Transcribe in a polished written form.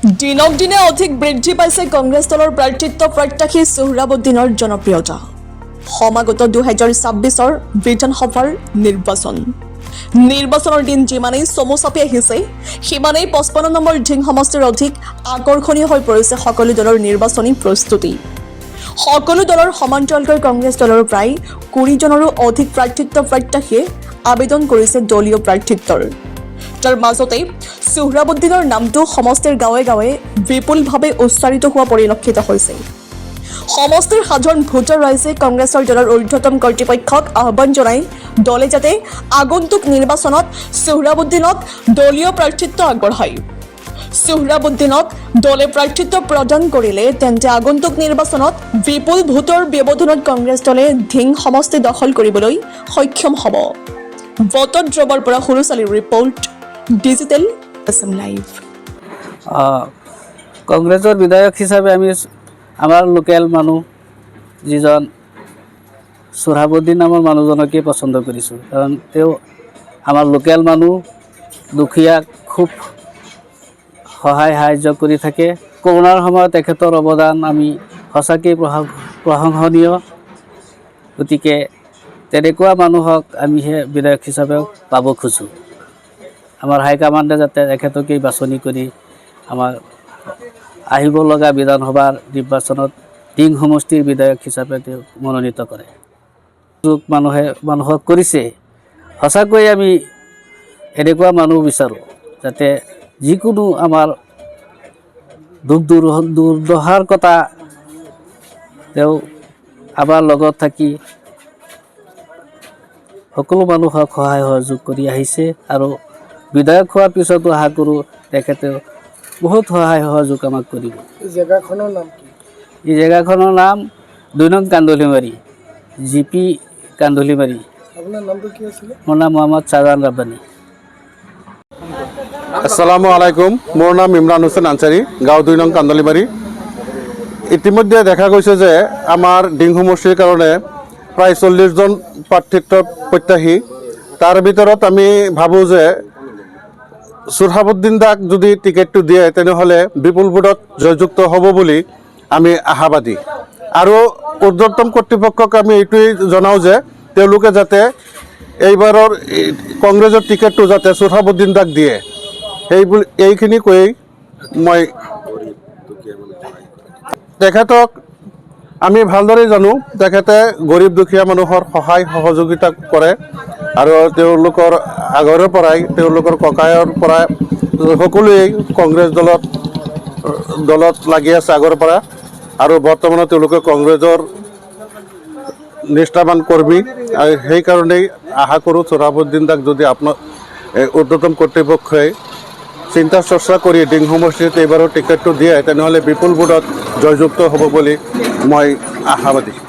দিনক দিনে অধিক বৃদ্ধি পাইছে কংগ্ৰেছ দলৰ প্ৰাৰ্থিত্ব প্ৰত্যাশী সোহৰাবুদ্দিনৰ জনপ্ৰিয়তা। সমাগত 2026 বিধানসভাৰ নিৰ্বাচনৰ দিন যিমানেই চমু চাপি আহিছে, সিমানেই 55 নম্বৰ ঢিং সমষ্টিৰ অধিক আকৰ্ষণীয় হৈ পৰিছে সকলো দলৰ নিৰ্বাচনী প্ৰস্তুতি। সকলো দলৰ সমান্তৰালকৈ কংগ্ৰেছ দলৰ প্ৰায় 20 জনৰো অধিক প্ৰাৰ্থিত্ব প্ৰত্যাশীয়ে আবেদন কৰিছে দলীয় প্ৰাৰ্থিত্বৰ। তাৰ মাজতে সোহৰাবুদ্দিনৰ নামটো সমষ্টিৰ গাঁৱে গাঁৱে বিপুলভাৱে উচ্চাৰিত হোৱা পৰিলক্ষিত হৈছে। সমষ্টিৰ সাধাৰণ ভোটাৰ ৰাইজে কংগ্ৰেছৰ দলৰ ঊৰ্ধ্বতম কৰ্তৃপক্ষক আহ্বান জনাই দলে যাতে আগন্তুক নিৰ্বাচনত সোহৰাবুদ্দিনক দলীয় প্ৰাৰ্থিত্ব আগবঢ়ায়। সোহৰাবুদ্দিনক দলে প্ৰাৰ্থিত্ব প্ৰদান কৰিলে তেন্তে আগন্তুক নিৰ্বাচনত বিপুল ভোটৰ ব্যৱধানত কংগ্ৰেছ দলে ঢিং সমষ্টি দখল কৰিবলৈ সক্ষম হ'ব। বটদ্ৰৱাৰ পৰা সৰুচালিৰ ৰিপৰ্ট, ডিজিটেল আছাম লাইভ। কংগ্ৰেছৰ বিধায়ক হিচাপে আমি আমাৰ লোকেল মানুহ যিজন সোহৰাবুদ্দিন নামৰ মানুহজনকে পচন্দ কৰিছোঁ, কাৰণ তেওঁ আমাৰ লোকেল মানুহ, দুখীয়াক খুব সহায় সাহাৰ্য কৰি থাকে। কৰোণাৰ সময়ত তেখেতৰ অৱদান আমি সঁচাকৈ প্ৰশংসনীয়। গতিকে তেনেকুৱা মানুহক আমি বিধায়ক হিচাপে পাব খোজোঁ। আমাৰ হাইকমাণ্ডে যাতে তেখেতকেই বাছনি কৰি আমাৰ আহিব লগা বিধানসভাৰ নিৰ্বাচনত ঢিং সমষ্টিৰ বিধায়ক হিচাপে তেওঁ মনোনীত কৰে। মানুহক কৰিছে, সঁচাকৈ আমি এনেকুৱা মানুহ বিচাৰোঁ যাতে যিকোনো আমাৰ দুখ দুৰ্দশাৰ কথা তেওঁ আমাৰ লগত থাকি সকলো মানুহক সহায় সহযোগ কৰি আহিছে আৰু বিধায়ক হোৱাৰ পিছতো আশা কৰোঁ তেখেতে বহুত সহায় সহযোগ আমাক কৰিব। এই জেগাখনৰ নাম কি? এই জেগাখনৰ নাম 2 নং কান্দুলিমাৰী, GP কান্দুলিমাৰী। আপোনাৰ নামটো কি আছিলে? মোৰ নাম মোহাম্মদ শাহজাহান ৰাব্বানী। আসসালামু আলাইকুম, মোৰ নাম ইমৰান হুছেইন আনচাৰী, গাঁও 2 নং কান্দুলিমাৰী। ইতিমধ্যে দেখা গৈছে যে আমাৰ ঢিং সমষ্টিৰ কাৰণে প্ৰায় 40 জন প্ৰাৰ্থিত্ব প্ৰত্যাশী। তাৰ ভিতৰত আমি ভাবোঁ যে সোহৰাবুদ্দিন দাক যদি টিকেটটো দিয়ে তেনেহ'লে বিপুল ভোটত জয়যুক্ত হ'ব বুলি আমি আশাবাদী। আৰু ঊৰ্ধ্বতম কৰ্তৃপক্ষক আমি এইটোৱেই জনাওঁ যে তেওঁলোকে যাতে এইবাৰৰ কংগ্ৰেছৰ টিকেটটো যাতে সোহৰাবুদ্দিন দাক দিয়ে, এইখিনি কৈয়ে মই তেখেতক আমি ভালদৰে জানো। তেখেতে গৰীব দুখীয়া মানুহৰ সহায় সহযোগিতা কৰে আৰু তেওঁলোকৰ আগৰে পৰাই তেওঁলোকৰ ককায়ৰ পৰা সকলোৱেই কংগ্ৰেছ দলত লাগি আছে আগৰ পৰা, আৰু বৰ্তমানত তেওঁলোকে কংগ্ৰেছৰ নিষ্ঠাবান কৰ্মী। আৰু সেইকাৰণেই আশা কৰোঁ সোহৰাবুদ্দিন দাক যদি আপোনাৰ ঊৰ্ধ্বতম কৰ্তৃপক্ষই চিন্তা চৰ্চা কৰি ঢিং সমষ্টিত এইবাৰৰ টিকেটটো দিয়ে তেনেহ'লে বিপুল ভোটত জয়যুক্ত হ'ব বুলি মই আশাবাদী।